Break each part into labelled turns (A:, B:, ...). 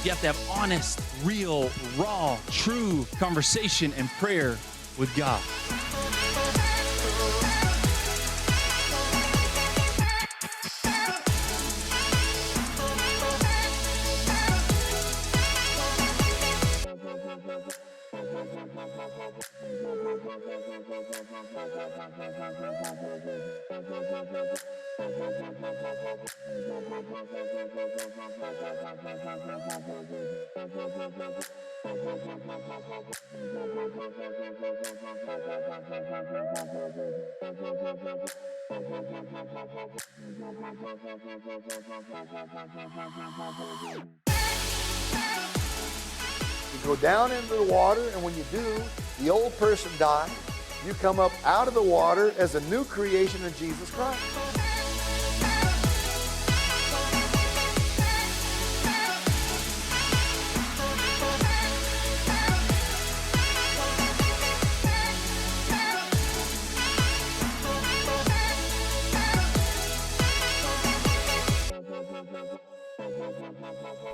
A: You have to have honest, real, raw, true conversation and prayer with God.
B: You go down into the water, and when you do, the old person dies. You come up out of the water as a new creation in Jesus Christ.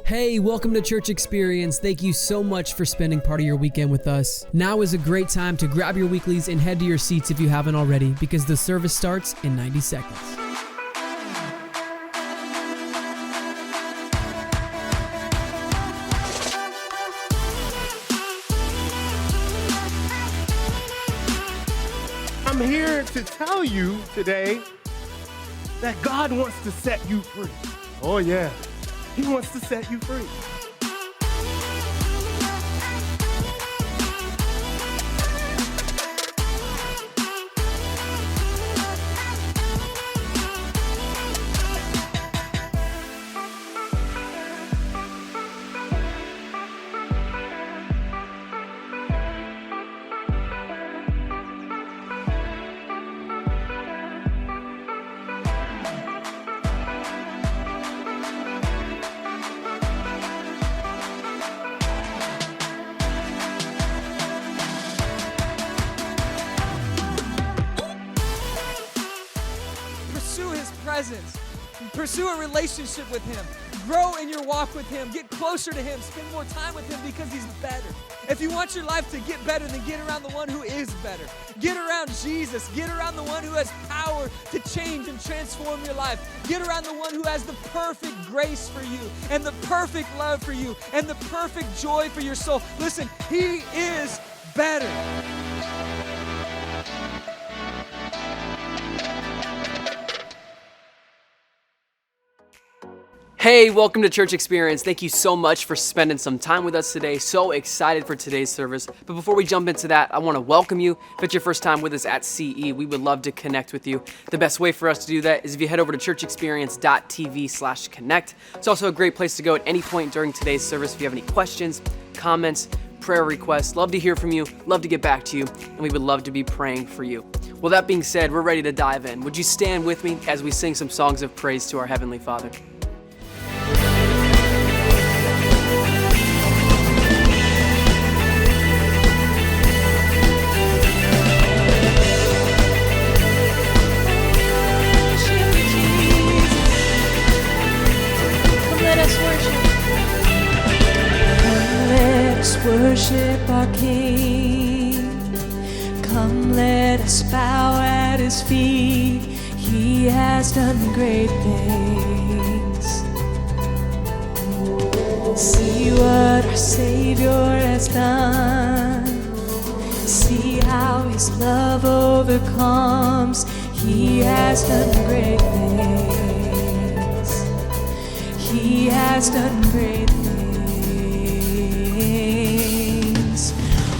C: Hey, welcome to Church Experience. Thank you so much for spending part of your weekend with us. Now is a great time to grab your weeklies and head to your seats if you haven't already, because the service starts in 90 seconds.
D: I'm here to tell you today that God wants to set you free. Oh yeah, He wants to set you free.
E: Pursue a relationship with Him. Grow in your walk with Him. Get closer to Him. Spend more time with Him because He's better. If you want your life to get better, then get around the one who is better. Get around Jesus. Get around the one who has power to change and transform your life. Get around the one who has the perfect grace for you and the perfect love for you and the perfect joy for your soul. Listen, He is better.
C: Hey, welcome to Church Experience. Thank you so much for spending some time with us today. So excited for today's service. But before we jump into that, I want to welcome you. If it's your first time with us at CE, we would love to connect with you. The best way for us to do that is if you head over to churchexperience.tv/connect. It's also a great place to go at any point during today's service if you have any questions, comments, prayer requests. Love to hear from you, love to get back to you, and we would love to be praying for you. Well, that being said, we're ready to dive in. Would you stand with me as we sing some songs of praise to our Heavenly Father?
F: Worship our King. Come, let us bow at His feet. He has done great things. See what our Savior has done. See how His love overcomes. He has done great things. He has done great things.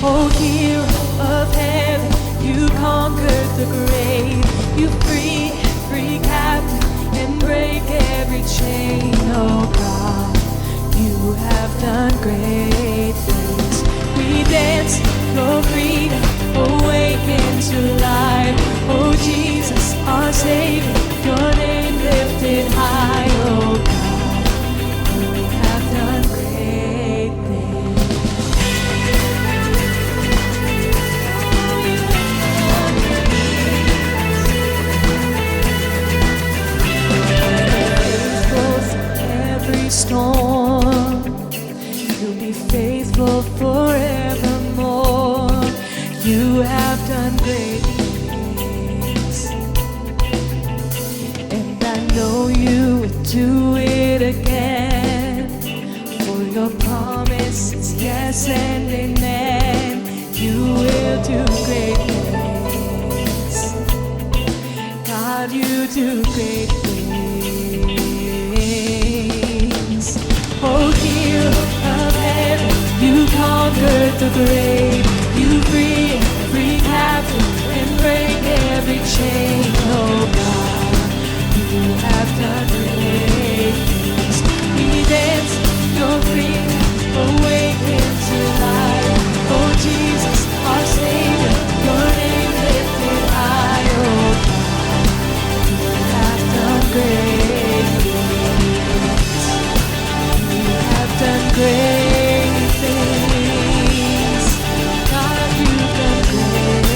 F: Oh, hero of heaven, you conquered the grave. You free every captive and break every chain. Oh God, you have done great things. We dance your freedom, awaken to life. Oh Jesus, our Savior, your name lifted high. Oh God, you have done great things. Storm, you'll be faithful forevermore. You have done great things, and I know you will do it again. For your promise is yes and amen. You will do great things. God, you do great things. Oh, hero of heaven, you conquered the grave. You free every captive and break every chain. Oh God, you have done great things. We dance your freedom, awaken to life. Oh Jesus, our Savior, your name lifted high. Oh God, you have done great things. Done great things. God, you've done great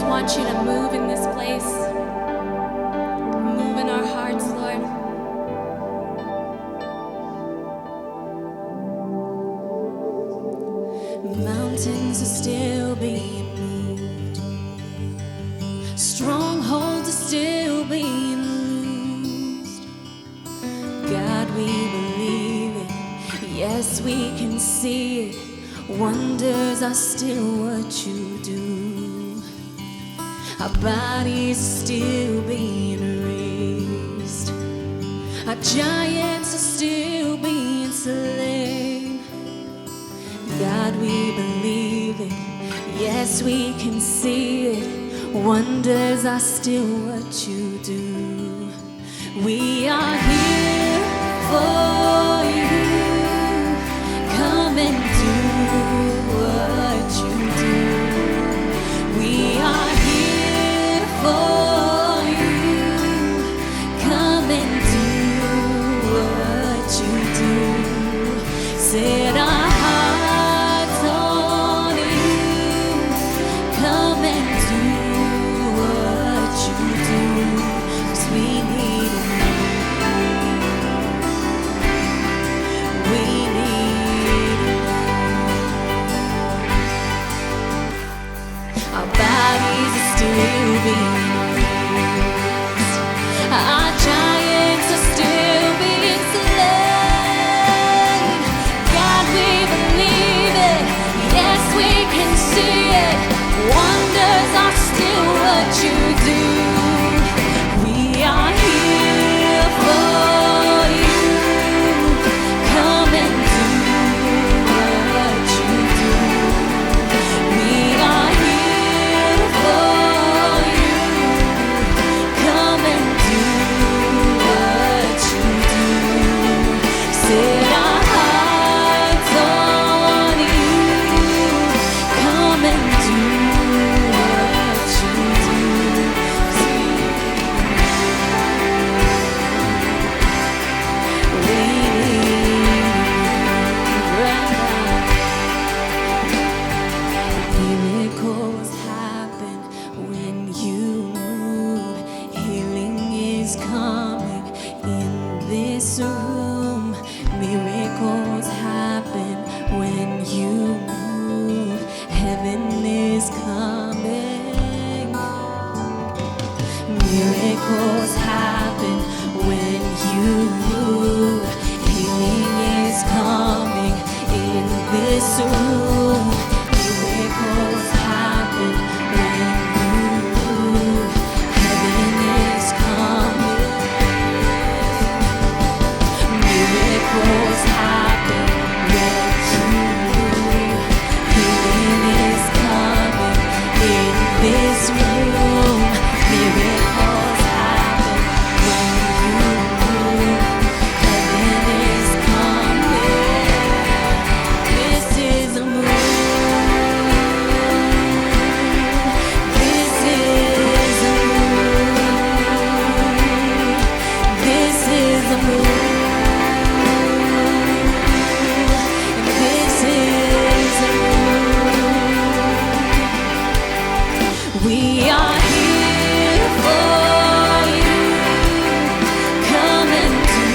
F: want you to move in this place. Move in our hearts, Lord. Mountains are still being moved. Strongholds are still being loosed. God, we believe it. Yes, we can see it. Wonders are still what you do. Our bodies are still being raised. Our giants are still being slain. God, we believe it. Yes, we can see it. Wonders are still what you do. We are here for you. Come and do what you do. We are here for you. Come and do what you do. Set our hearts on you. Come and do what you do. 'Cause we need you. is coming in this room. Miracles happen when you move. Heaven is coming. Miracles happen when you move. Healing is coming in this room. Miracles happen when you move. Heaven is coming. Miracles happen when you move. Healing is coming in this room. Miracles happen when you move. Heaven is coming. This is a move. This is a move. This is a move. This is a move. We are here for you. Come and do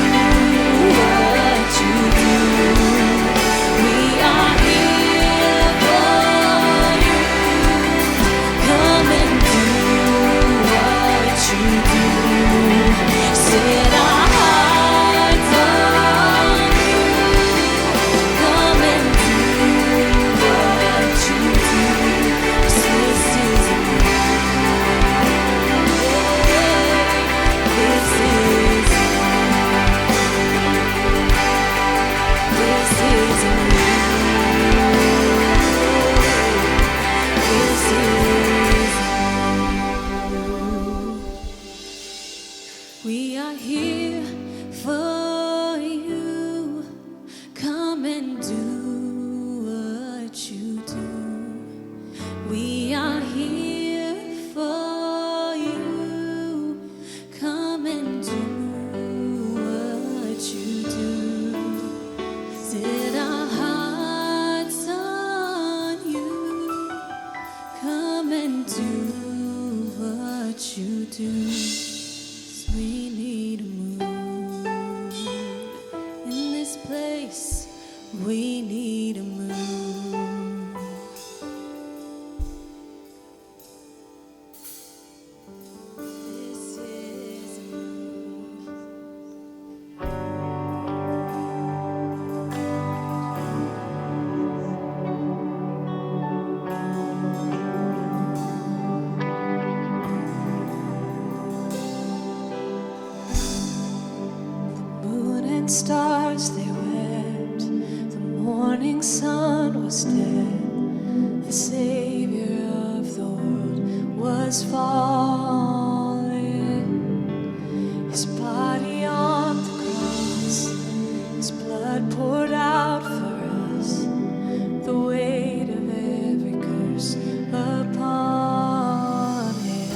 F: what you do. We are here for you. Come and do what you do. Set our hearts on you. Come and do what you do. This is a This is This is a This is We are here for you. Come and do what you do. We are here for you. Come and do what you do. Set our hearts on you. Come and do what you do. 'Cause we need a move in this place. We need a move. This is a move. Moon and stars, they wept. The morning sun was dead. The Savior of the world was falling. His body on the cross, His blood poured out for us. The weight of every curse upon Him.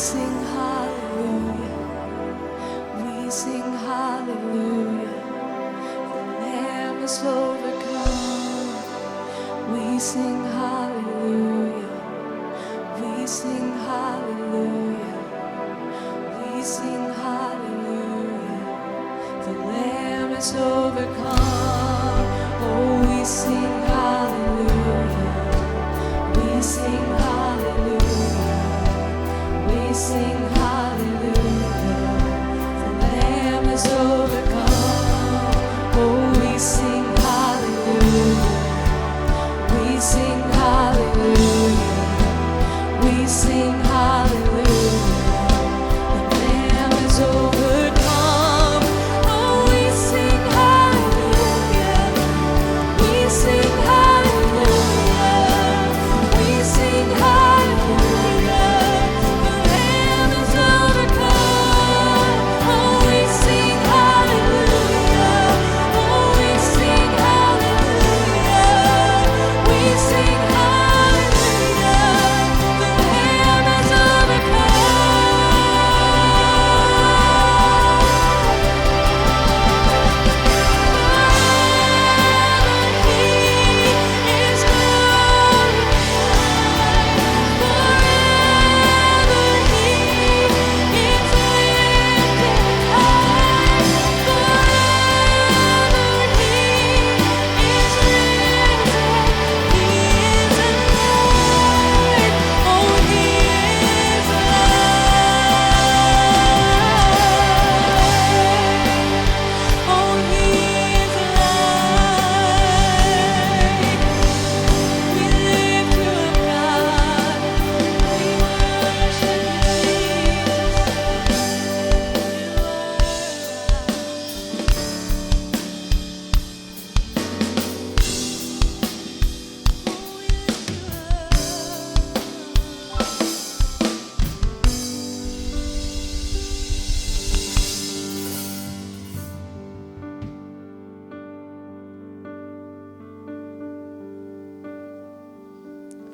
F: sing hallelujah. We sing hallelujah. The Lamb is overcome. We sing hallelujah. We sing hallelujah. We sing hallelujah. The Lamb is overcome. Oh, we sing hallelujah. We sing hallelujah. We sing hallelujah. The Lamb is overcome. Oh, we sing hallelujah. We sing hallelujah. We sing hallelujah. The Lamb is overcome. Oh, we sing hallelujah. We sing hallelujah. We sing hallelujah. The Lamb is overcome. Oh, we sing hallelujah. Oh, we sing hallelujah. We sing hallelujah. The Lamb is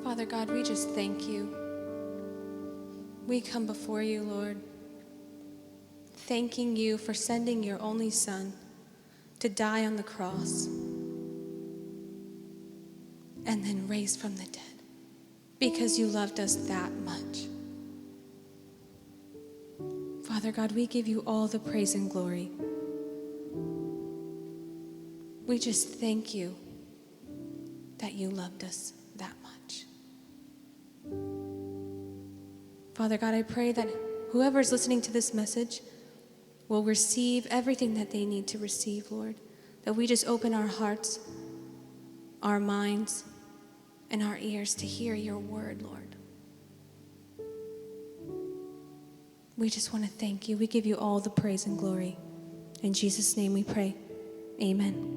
F: Father God, we just thank you. We come before you, Lord, thanking you for sending your only Son to die on the cross and then raise from the dead because you loved us that much. Father God, we give you all the praise and glory. We just thank you that you loved us that much. Father God, I pray that whoever's listening to this message will receive everything that they need to receive, Lord. That we just open our hearts, our minds, and our ears to hear your word, Lord. We just want to thank you. We give you all the praise and glory. In Jesus' name we pray. Amen.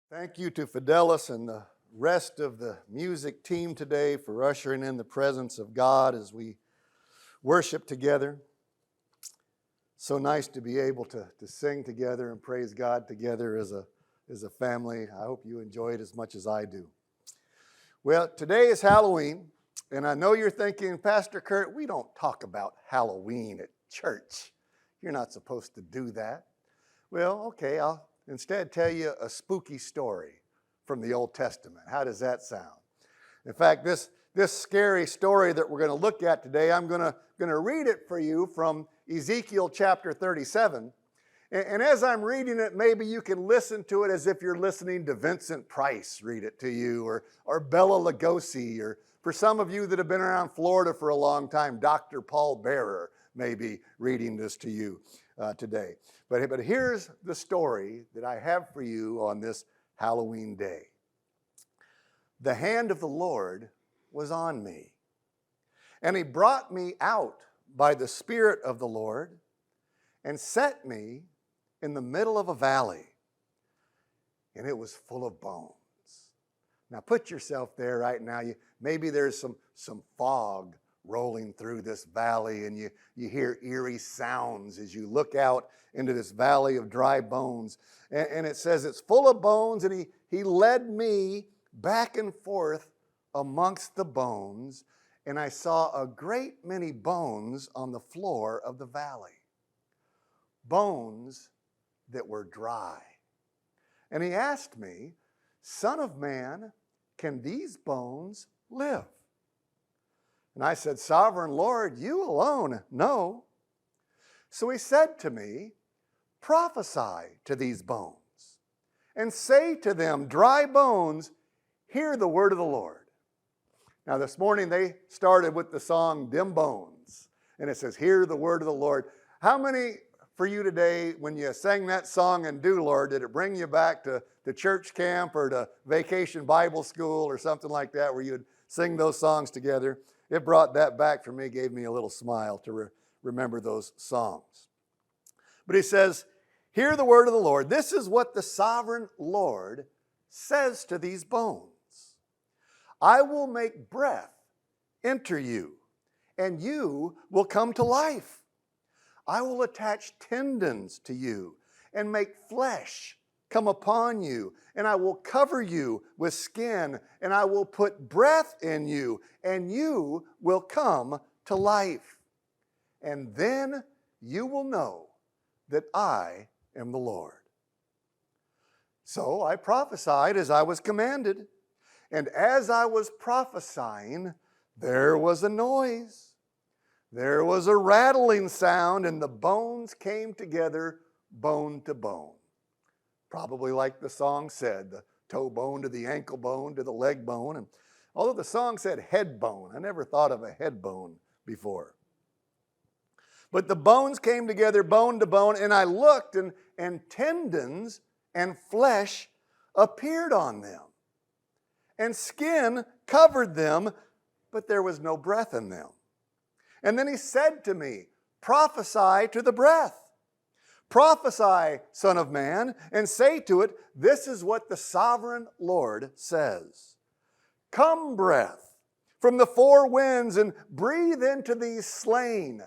B: Thank you to Fidelis and the rest of the music team today for ushering in the presence of God as we worship together. So nice to be able to sing together and praise God together as a family. I hope you enjoy it as much as I do. Well, today is Halloween, and I know you're thinking, Pastor Curt, we don't talk about Halloween at church. You're not supposed to do that. Well, okay, I'll instead tell you a spooky story from the Old Testament. How does that sound? In fact, this scary story that we're going to look at today, I'm going to read it for you from Ezekiel chapter 37. And as I'm reading it, maybe you can listen to it as if you're listening to Vincent Price read it to you, or Bela Lugosi, or for some of you that have been around Florida for a long time, Dr. Paul Bearer may be reading this to you today. But here's the story that I have for you on this Halloween day. The hand of the Lord was on me, And he brought me out by the Spirit of the Lord and set me in the middle of a valley, and it was full of bones. Now put yourself there right now. Maybe there's some fog rolling through this valley, and you hear eerie sounds as you look out into this valley of dry bones. And it says it's full of bones, and he led me back and forth amongst the bones, and I saw a great many bones on the floor of the valley. Bones that were dry. And he asked me, Son of man, can these bones live? And I said, Sovereign Lord, you alone know. So he said to me, prophesy to these bones and say to them, dry bones, hear the word of the Lord. Now this morning they started with the song, Dim Bones. And it says, hear the word of the Lord. How many for you today, when you sang that song and do, Lord, did it bring you back to church camp or to vacation Bible school or something like that where you'd sing those songs together? It brought that back for me, gave me a little smile to remember those songs. But he says, hear the word of the Lord. This is what the sovereign Lord says to these bones. I will make breath enter you, and you will come to life. I will attach tendons to you and make flesh come upon you, and I will cover you with skin, and I will put breath in you, and you will come to life. And then you will know that I am the Lord. So I prophesied as I was commanded, and as I was prophesying, there was a noise. There was a rattling sound, and the bones came together, bone to bone. Probably like the song said, the toe bone to the ankle bone to the leg bone. And although the song said head bone, I never thought of a head bone before. But the bones came together, bone to bone, and I looked, and tendons and flesh appeared on them. And skin covered them, but there was no breath in them. And then he said to me, prophesy to the breath. Prophesy, Son of Man, and say to it, this is what the sovereign Lord says. Come, breath, from the four winds, and breathe into these slain,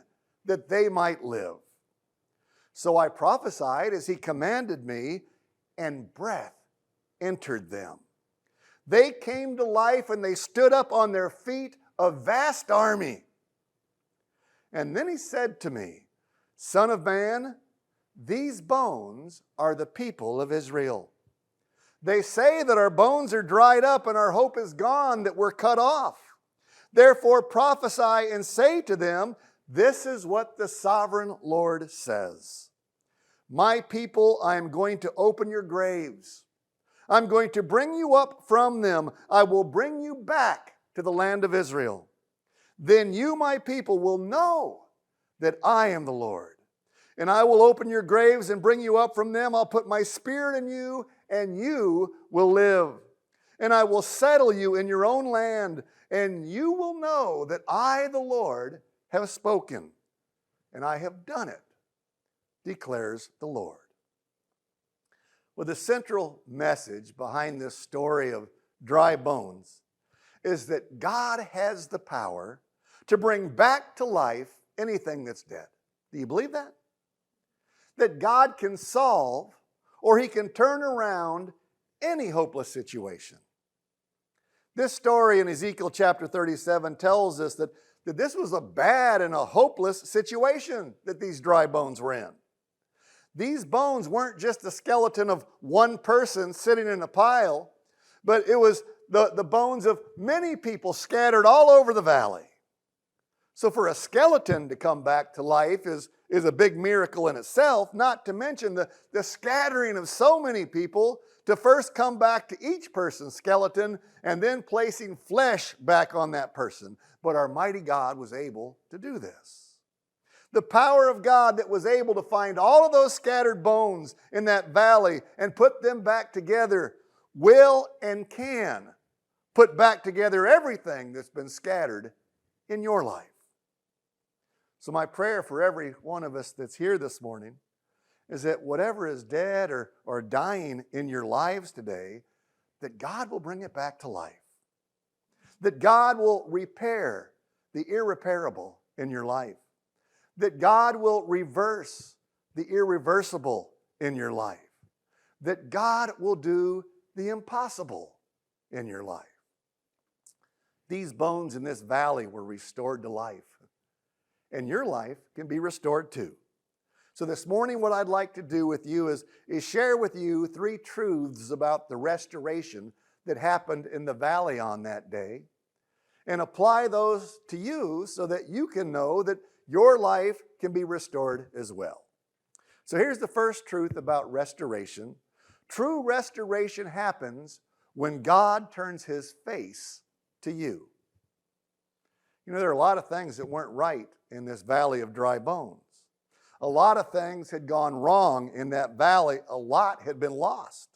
B: that they might live. So I prophesied as he commanded me, and breath entered them. They came to life, and they stood up on their feet, a vast army. And then he said to me, Son of man, these bones are the people of Israel. They say that our bones are dried up and our hope is gone, that we're cut off. Therefore prophesy and say to them, this is what the sovereign Lord says. My people, I am going to open your graves. I'm going to bring you up from them. I will bring you back to the land of Israel. Then you, my people, will know that I am the Lord. And I will open your graves and bring you up from them. I'll put my spirit in you, and you will live. And I will settle you in your own land, and you will know that I, the Lord, have spoken, and I have done it, declares the Lord. Well, the central message behind this story of dry bones is that God has the power to bring back to life anything that's dead. Do you believe that? That God can solve or he can turn around any hopeless situation. This story in Ezekiel chapter 37 tells us that this was a bad and a hopeless situation that these dry bones were in. These bones weren't just the skeleton of one person sitting in a pile, but it was the bones of many people scattered all over the valley. So for a skeleton to come back to life is a big miracle in itself, not to mention the scattering of so many people to first come back to each person's skeleton and then placing flesh back on that person. But our mighty God was able to do this. The power of God that was able to find all of those scattered bones in that valley and put them back together will and can put back together everything that's been scattered in your life. So my prayer for every one of us that's here this morning is that whatever is dead or dying in your lives today, that God will bring it back to life. That God will repair the irreparable in your life. That God will reverse the irreversible in your life. That God will do the impossible in your life. These bones in this valley were restored to life. And your life can be restored too. So this morning what I'd like to do with you is share with you 3 truths about the restoration that happened in the valley on that day, and apply those to you so that you can know that your life can be restored as well. So here's the first truth about restoration. True restoration happens when God turns His face to you. You know, there are a lot of things that weren't right in this valley of dry bones. A lot of things had gone wrong in that valley. A lot had been lost.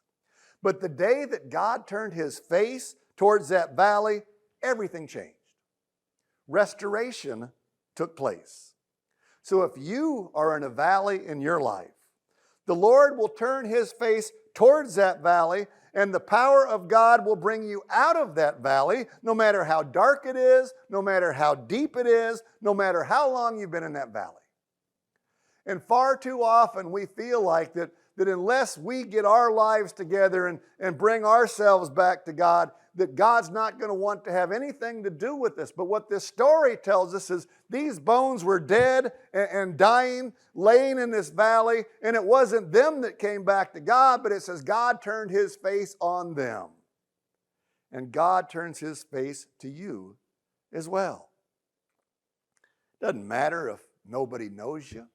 B: But the day that God turned His face towards that valley, everything changed. Restoration took place. So if you are in a valley in your life, the Lord will turn His face towards that valley, and the power of God will bring you out of that valley, no matter how dark it is, no matter how deep it is, no matter how long you've been in that valley. And far too often we feel like that unless we get our lives together and bring ourselves back to God, that God's not going to want to have anything to do with this. But what this story tells us is these bones were dead and dying, laying in this valley, and it wasn't them that came back to God, but it says God turned His face on them. And God turns His face to you as well. Doesn't matter if nobody knows you.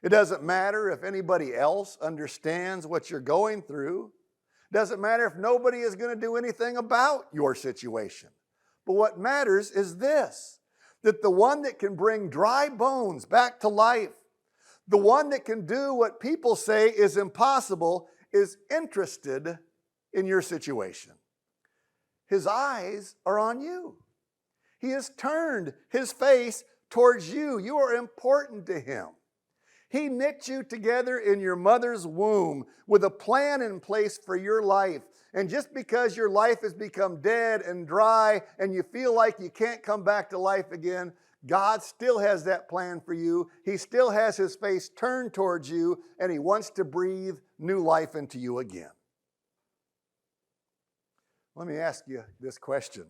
B: It doesn't matter if anybody else understands what you're going through. It doesn't matter if nobody is going to do anything about your situation. But what matters is this, that the one that can bring dry bones back to life, the one that can do what people say is impossible, is interested in your situation. His eyes are on you. He has turned His face towards you. You are important to Him. He knit you together in your mother's womb with a plan in place for your life. And just because your life has become dead and dry and you feel like you can't come back to life again, God still has that plan for you. He still has His face turned towards you, and He wants to breathe new life into you again. Let me ask you this question.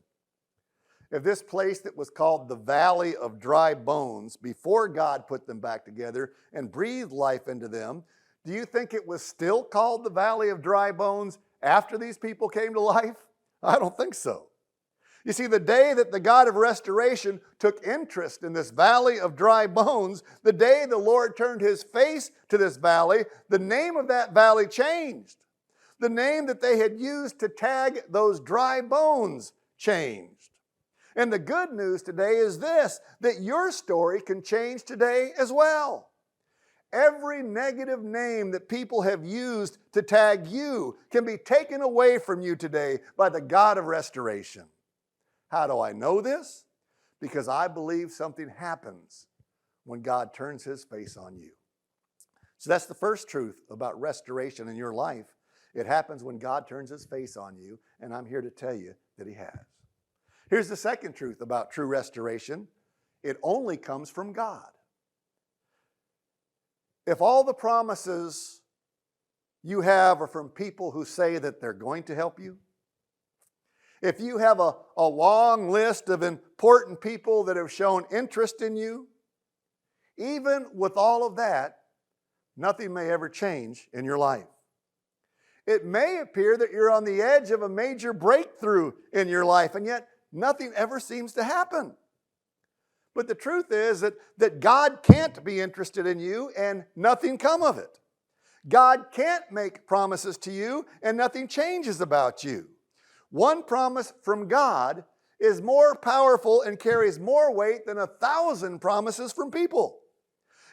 B: If this place that was called the Valley of Dry Bones, before God put them back together and breathed life into them, do you think it was still called the Valley of Dry Bones after these people came to life? I don't think so. You see, the day that the God of restoration took interest in this valley of dry bones, the day the Lord turned His face to this valley, the name of that valley changed. The name that they had used to tag those dry bones changed. And the good news today is this, that your story can change today as well. Every negative name that people have used to tag you can be taken away from you today by the God of restoration. How do I know this? Because I believe something happens when God turns His face on you. So that's the first truth about restoration in your life. It happens when God turns His face on you, and I'm here to tell you that He has. Here's the second truth about true restoration. It only comes from God. If all the promises you have are from people who say that they're going to help you, if you have a long list of important people that have shown interest in you, even with all of that, nothing may ever change in your life. It may appear that you're on the edge of a major breakthrough in your life, and yet nothing ever seems to happen. But the truth is that God can't be interested in you and nothing come of it. God can't make promises to you and nothing changes about you. One promise from God is more powerful and carries more weight than 1,000 promises from people.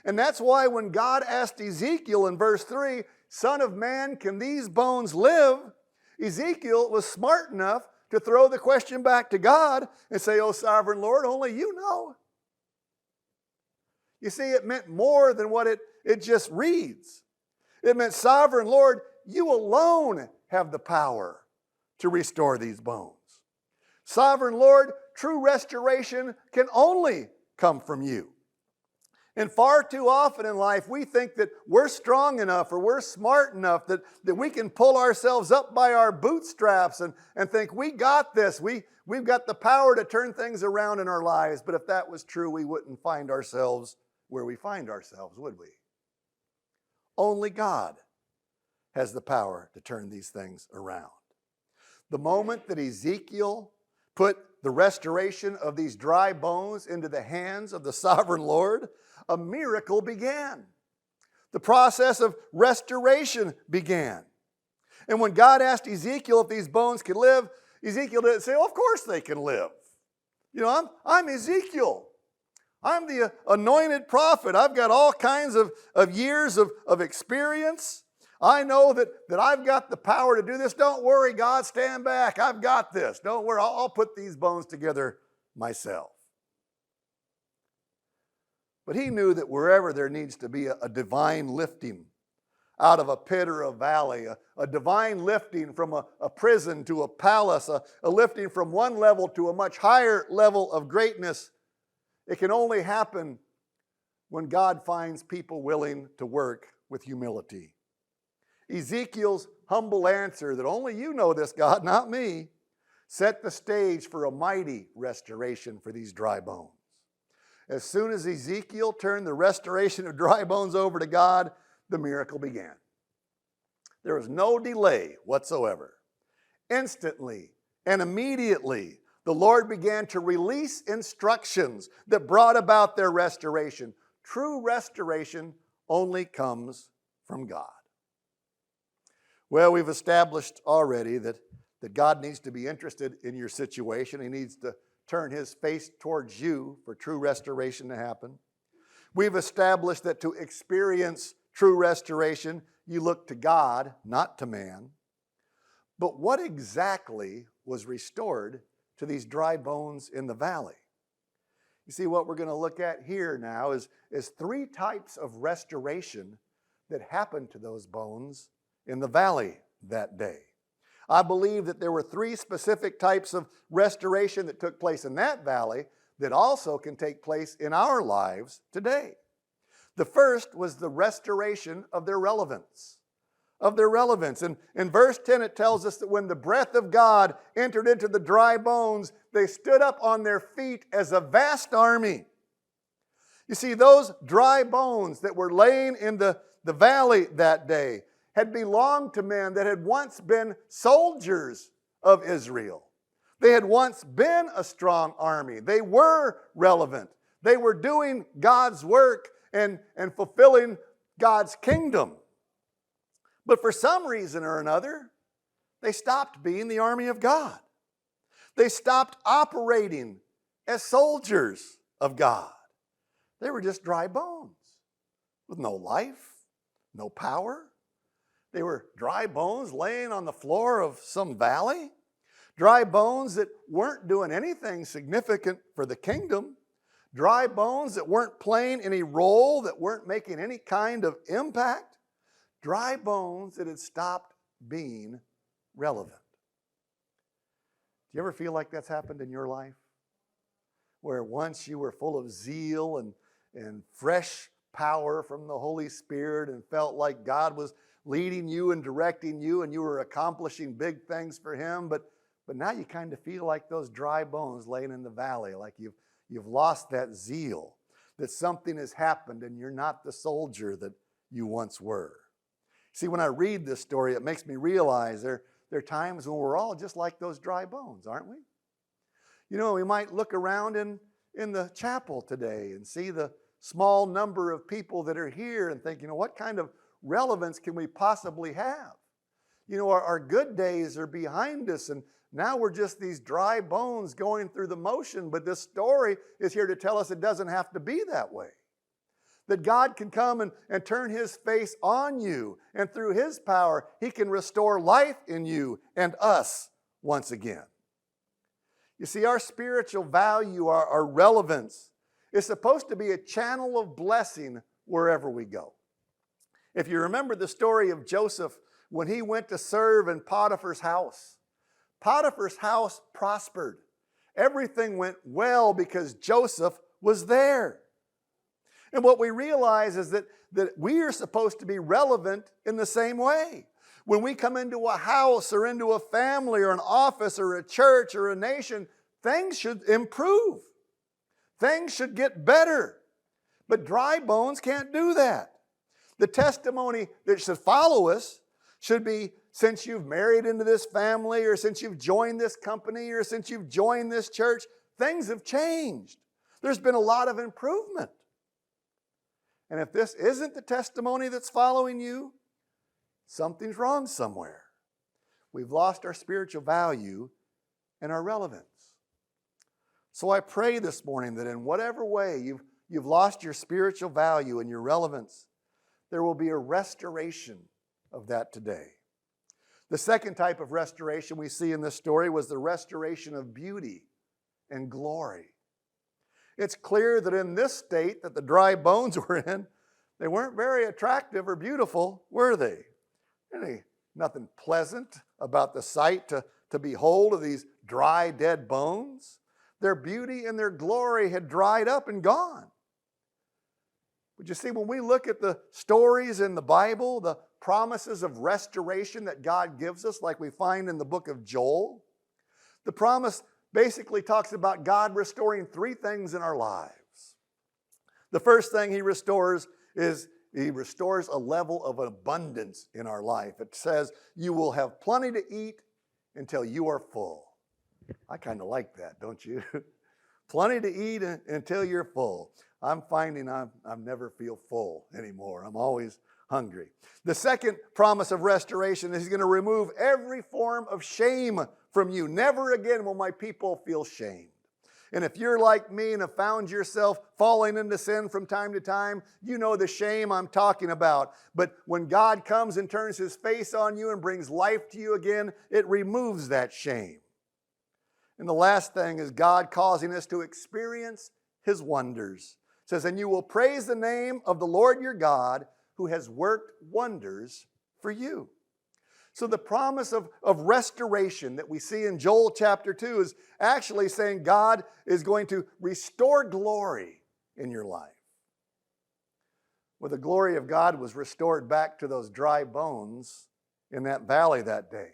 B: And that's why when God asked Ezekiel in verse 3, "Son of man, can these bones live?" Ezekiel was smart enough to throw the question back to God and say, "Oh, sovereign Lord, only you know." You see, it meant more than what it just reads. It meant, "Sovereign Lord, you alone have the power to restore these bones. Sovereign Lord, true restoration can only come from you." And far too often in life, we think that we're strong enough or we're smart enough that we can pull ourselves up by our bootstraps and think, "We got this. We've got the power to turn things around in our lives." But if that was true, we wouldn't find ourselves where we find ourselves, would we? Only God has the power to turn these things around. The moment that Ezekiel put the restoration of these dry bones into the hands of the sovereign Lord, a miracle began. The process of restoration began. And when God asked Ezekiel if these bones could live, Ezekiel didn't say, "Oh, of course they can live. You know, I'm Ezekiel. I'm the anointed prophet. I've got all kinds of years of experience. I know that I've got the power to do this. Don't worry, God, stand back. I've got this. Don't worry, I'll put these bones together myself." But he knew that wherever there needs to be a divine lifting out of a pit or a valley, a divine lifting from a prison to a palace, a lifting from one level to a much higher level of greatness, it can only happen when God finds people willing to work with humility. Ezekiel's humble answer that "only you know this, God, not me," set the stage for a mighty restoration for these dry bones. As soon as Ezekiel turned the restoration of dry bones over to God, the miracle began. There was no delay whatsoever. Instantly and immediately, the Lord began to release instructions that brought about their restoration. True restoration only comes from God. Well, we've established already that God needs to be interested in your situation. He needs to turn his face towards you for true restoration to happen. We've established that to experience true restoration, you look to God, not to man. But what exactly was restored to these dry bones in the valley? You see, what we're going to look at here now is three types of restoration that happened to those bones in the valley that day. I believe that there were three specific types of restoration that took place in that valley that also can take place in our lives today. The first was the restoration of their relevance. In verse 10, it tells us that when the breath of God entered into the dry bones, they stood up on their feet as a vast army. You see, those dry bones that were laying in the valley that day had belonged to men that had once been soldiers of Israel. They had once been a strong army. They were relevant. They were doing God's work and fulfilling God's kingdom. But for some reason or another, they stopped being the army of God. They stopped operating as soldiers of God. They were just dry bones with no life, no power. They were dry bones laying on the floor of some valley. Dry bones that weren't doing anything significant for the kingdom. Dry bones that weren't playing any role, that weren't making any kind of impact. Dry bones that had stopped being relevant. Do you ever feel like that's happened in your life? Where once you were full of zeal and fresh power from the Holy Spirit and felt like God was leading you and directing you and you were accomplishing big things for Him, but now you kind of feel like those dry bones laying in the valley, like you've lost that zeal, that something has happened and you're not the soldier that you once were. See, when I read this story, it makes me realize there are times when we're all just like those dry bones, aren't we? You know, we might look around in the chapel today and see the small number of people that are here and think, what kind of relevance can we possibly have? Our good days are behind us and now we're just these dry bones going through the motion, but this story is here to tell us it doesn't have to be that way. That God can come and turn His face on you, and through His power, He can restore life in you and us once again. You see, our spiritual value, our relevance, is supposed to be a channel of blessing wherever we go. If you remember the story of Joseph when he went to serve in Potiphar's house prospered. Everything went well because Joseph was there. And what we realize is that we are supposed to be relevant in the same way. When we come into a house or into a family or an office or a church or a nation, things should improve. Things should get better. But dry bones can't do that. The testimony that should follow us should be, since you've married into this family, or since you've joined this company, or since you've joined this church, things have changed. There's been a lot of improvement. And if this isn't the testimony that's following you, something's wrong somewhere. We've lost our spiritual value and our relevance. So I pray this morning that in whatever way you've lost your spiritual value and your relevance, there will be a restoration of that today. The second type of restoration we see in this story was the restoration of beauty and glory. It's clear that in this state that the dry bones were in, they weren't very attractive or beautiful, were they? Nothing pleasant about the sight to behold of these dry, dead bones. Their beauty and their glory had dried up and gone. But you see, when we look at the stories in the Bible, the promises of restoration that God gives us, like we find in the book of Joel, the promise basically talks about God restoring three things in our lives. The first thing He restores is He restores a level of abundance in our life. It says, you will have plenty to eat until you are full. I kind of like that, don't you? Plenty to eat until you're full. I'm finding I never feel full anymore. I'm always hungry. The second promise of restoration is He's going to remove every form of shame from you. Never again will my people feel shamed. And if you're like me and have found yourself falling into sin from time to time, you know the shame I'm talking about. But when God comes and turns His face on you and brings life to you again, it removes that shame. And the last thing is God causing us to experience His wonders. It says, and you will praise the name of the Lord your God who has worked wonders for you. So the promise of restoration that we see in Joel chapter 2 is actually saying God is going to restore glory in your life. Well, the glory of God was restored back to those dry bones in that valley that day.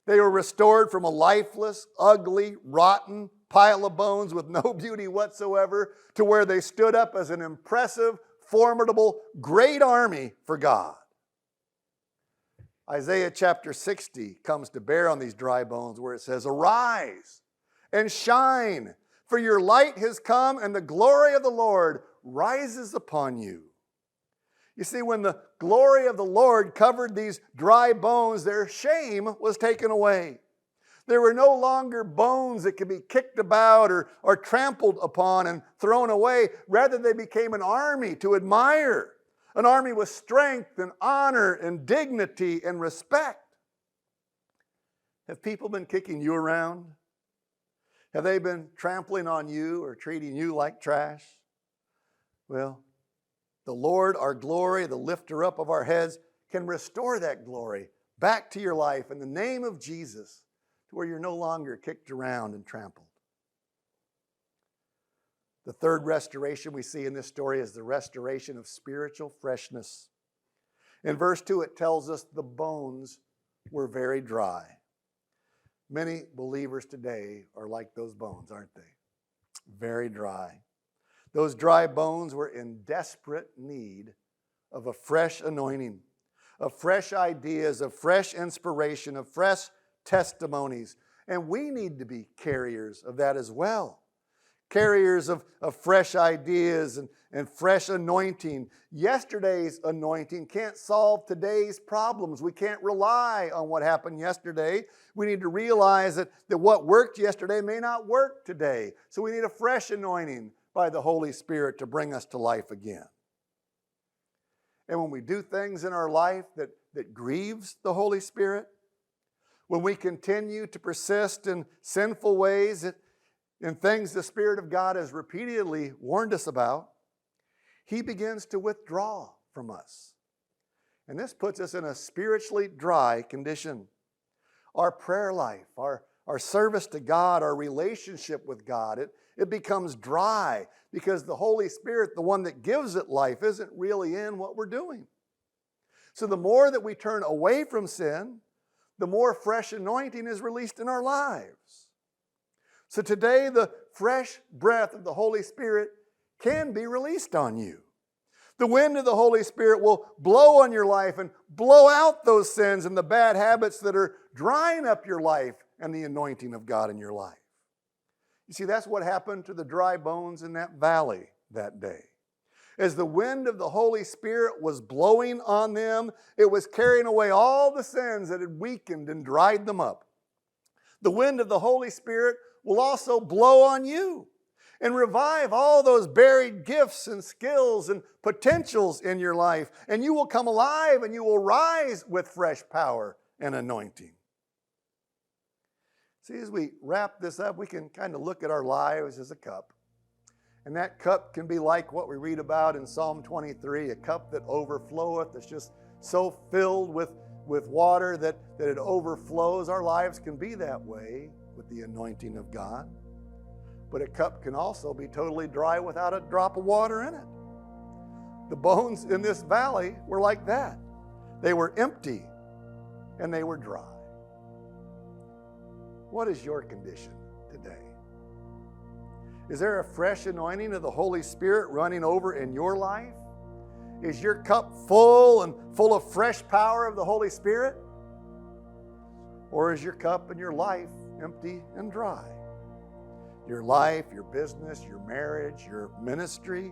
B: They were restored from a lifeless, ugly, rotten pile of bones with no beauty whatsoever to where they stood up as an impressive, formidable, great army for God. Isaiah chapter 60 comes to bear on these dry bones where it says, arise and shine, for your light has come and the glory of the Lord rises upon you. You see, when the glory of the Lord covered these dry bones, their shame was taken away. There were no longer bones that could be kicked about or trampled upon and thrown away. Rather, they became an army to admire. An army with strength and honor and dignity and respect. Have people been kicking you around? Have they been trampling on you or treating you like trash? Well, the Lord, our glory, the lifter up of our heads, can restore that glory back to your life in the name of Jesus, to where you're no longer kicked around and trampled. The third restoration we see in this story is the restoration of spiritual freshness. In verse 2, it tells us the bones were very dry. Many believers today are like those bones, aren't they? Very dry. Those dry bones were in desperate need of a fresh anointing, of fresh ideas, of fresh inspiration, of fresh testimonies. And we need to be carriers of that as well. Carriers of fresh ideas and fresh anointing. Yesterday's anointing can't solve today's problems. We can't rely on what happened yesterday. We need to realize that what worked yesterday may not work today. So we need a fresh anointing by the Holy Spirit to bring us to life again. And when we do things in our life that grieves the Holy Spirit, when we continue to persist in sinful ways, in things the Spirit of God has repeatedly warned us about, He begins to withdraw from us. And this puts us in a spiritually dry condition. Our prayer life, our service to God, our relationship with God, it becomes dry because the Holy Spirit, the one that gives it life, isn't really in what we're doing. So the more that we turn away from sin, the more fresh anointing is released in our lives. So today, the fresh breath of the Holy Spirit can be released on you. The wind of the Holy Spirit will blow on your life and blow out those sins and the bad habits that are drying up your life and the anointing of God in your life. You see, that's what happened to the dry bones in that valley that day. As the wind of the Holy Spirit was blowing on them, it was carrying away all the sins that had weakened and dried them up. The wind of the Holy Spirit will also blow on you and revive all those buried gifts and skills and potentials in your life. And you will come alive and you will rise with fresh power and anointing. See, as we wrap this up, we can kind of look at our lives as a cup. And that cup can be like what we read about in Psalm 23, a cup that overfloweth. It's just so filled with water that it overflows. Our lives can be that way with the anointing of God. But a cup can also be totally dry without a drop of water in it. The bones in this valley were like that. They were empty and they were dry. What is your condition today? Is there a fresh anointing of the Holy Spirit running over in your life? Is your cup full and full of fresh power of the Holy Spirit? Or is your cup and your life empty and dry? Your life, your business, your marriage, your ministry,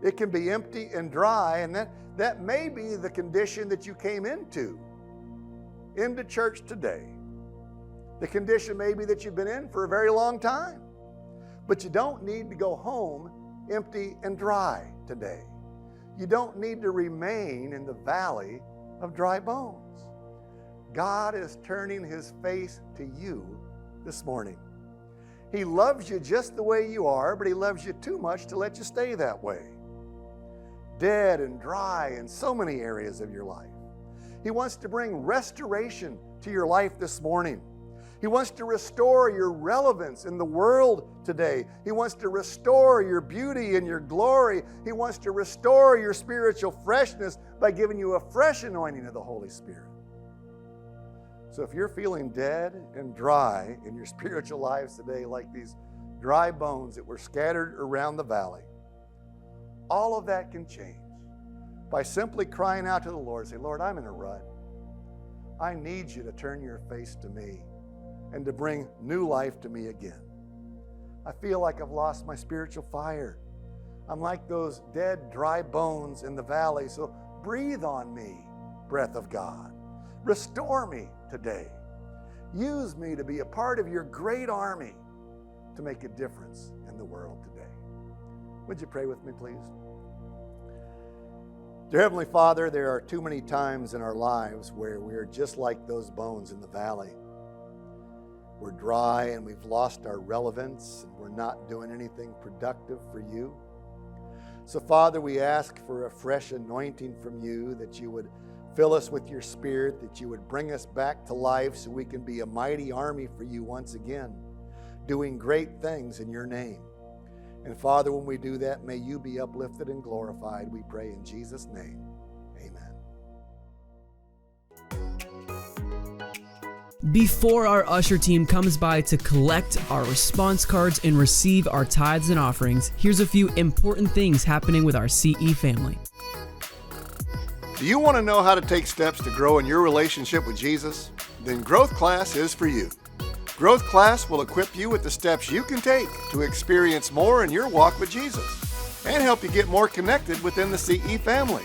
B: it can be empty and dry, and that may be the condition that you came into church today. The condition may be that you've been in for a very long time. But you don't need to go home empty and dry today. You don't need to remain in the valley of dry bones. God is turning His face to you this morning. He loves you just the way you are, but He loves you too much to let you stay that way. Dead and dry in so many areas of your life. He wants to bring restoration to your life this morning. He wants to restore your relevance in the world today. He wants to restore your beauty and your glory. He wants to restore your spiritual freshness by giving you a fresh anointing of the Holy Spirit. So if you're feeling dead and dry in your spiritual lives today, like these dry bones that were scattered around the valley, all of that can change by simply crying out to the Lord. Say, Lord, I'm in a rut. I need you to turn your face to me and to bring new life to me again. I feel like I've lost my spiritual fire. I'm like those dead, dry bones in the valley, so breathe on me, breath of God. Restore me today. Use me to be a part of your great army to make a difference in the world today. Would you pray with me, please? Dear Heavenly Father, there are too many times in our lives where we are just like those bones in the valley. We're dry and we've lost our relevance and we're not doing anything productive for you. So Father, we ask for a fresh anointing from you, that you would fill us with your Spirit, that you would bring us back to life so we can be a mighty army for you once again, doing great things in your name. And Father, when we do that, may you be uplifted and glorified, we pray in Jesus' name. Amen.
C: Before our usher team comes by to collect our response cards and receive our tithes and offerings, here's a few important things happening with our CE family.
B: Do you want to know how to take steps to grow in your relationship with Jesus? Then Growth Class is for you. Growth Class will equip you with the steps you can take to experience more in your walk with Jesus and help you get more connected within the CE family.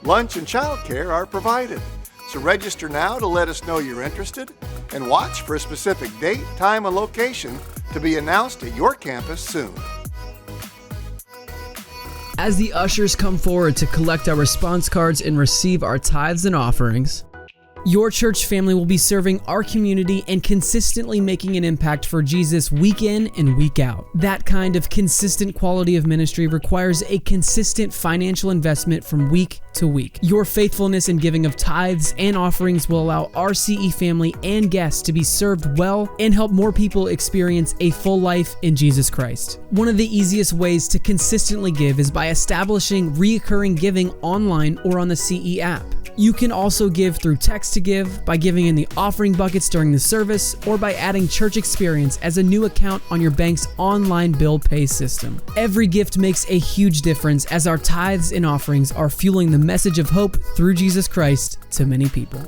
B: Lunch and childcare are provided. So register now to let us know you're interested and watch for a specific date, time, and location to be announced at your campus soon.
C: As the ushers come forward to collect our response cards and receive our tithes and offerings, Your church family will be serving our community and consistently making an impact for Jesus week in and week out. That kind of consistent quality of ministry requires a consistent financial investment from week to week. Your faithfulness and giving of tithes and offerings will allow our CE family and guests to be served well and help more people experience a full life in Jesus Christ. One of the easiest ways to consistently give is by establishing recurring giving online or on the CE app. You can also give through text to give, by giving in the offering buckets during the service, or by adding Church Experience as a new account on your bank's online bill pay system. Every gift makes a huge difference, as our tithes and offerings are fueling the message of hope through Jesus Christ to many people.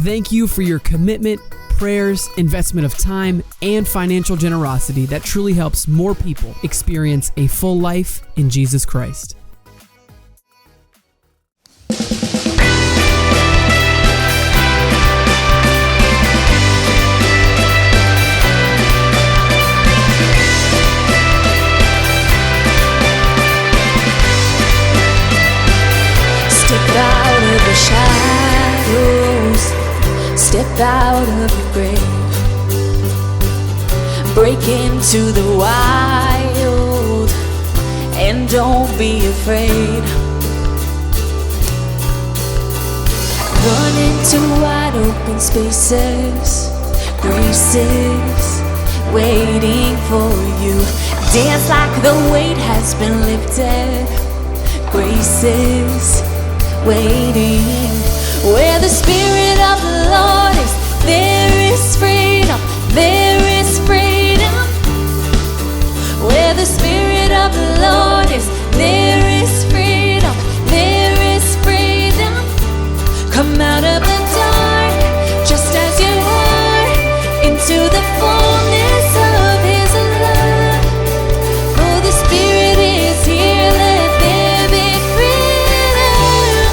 C: Thank you for your commitment, prayers, investment of time, and financial generosity that truly helps more people experience a full life in Jesus Christ.
F: Step out of the shadows, step out of the grave, break into the wild, and don't be afraid. Run into wide open spaces, graces waiting for you. Dance like the weight has been lifted, graces waiting. Where the Spirit of the Lord is, there is freedom, there is freedom. Where the Spirit of the Lord is, there is freedom, there is freedom. Come out of the dark, just as you are, into the fullness of His love. For the Spirit is here, let there be freedom,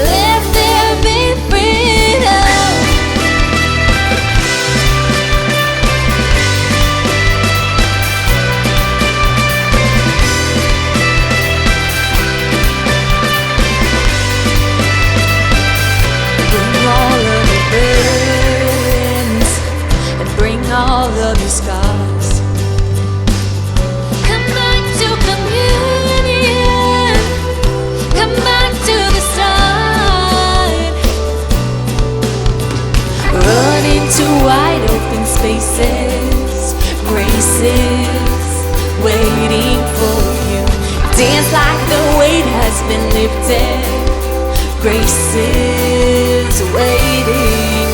F: let there be freedom. Bring all of your burdens and bring all of your scars. Come back to communion, come back to the start. Run into wide open spaces, graces waiting for you. Dance like the weight has been lifted, graces waiting.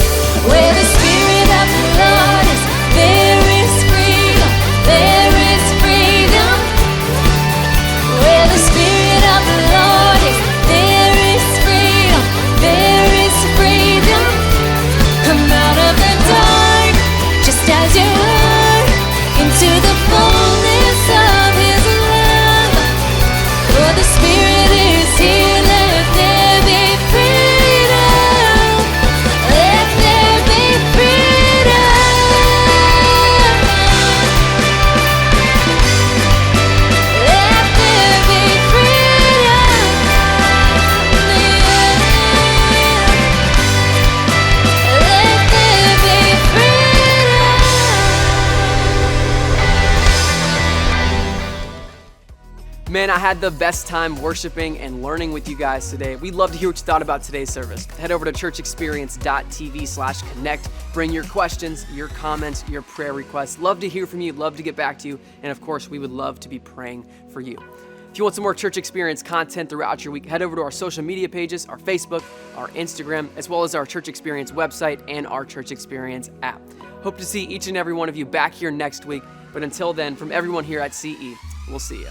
F: Where the Spirit of the Lord is, there is freedom, there is freedom. Where the Spirit of the Lord is, there is freedom, there is freedom. Come out of the dark, just as you are, into the fullness of His love. For the Spirit is here, let there be freedom, let there be freedom, let there be freedom, let there be freedom.
C: Man, I had the best time worshiping and learning with you guys today. We'd love to hear what you thought about today's service. Head over to churchexperience.tv/connect. Bring your questions, your comments, your prayer requests. Love to hear from you, love to get back to you. And of course, we would love to be praying for you. If you want some more Church Experience content throughout your week, head over to our social media pages, our Facebook, our Instagram, as well as our Church Experience website and our Church Experience app. Hope to see each and every one of you back here next week. But until then, from everyone here at CE, we'll see you.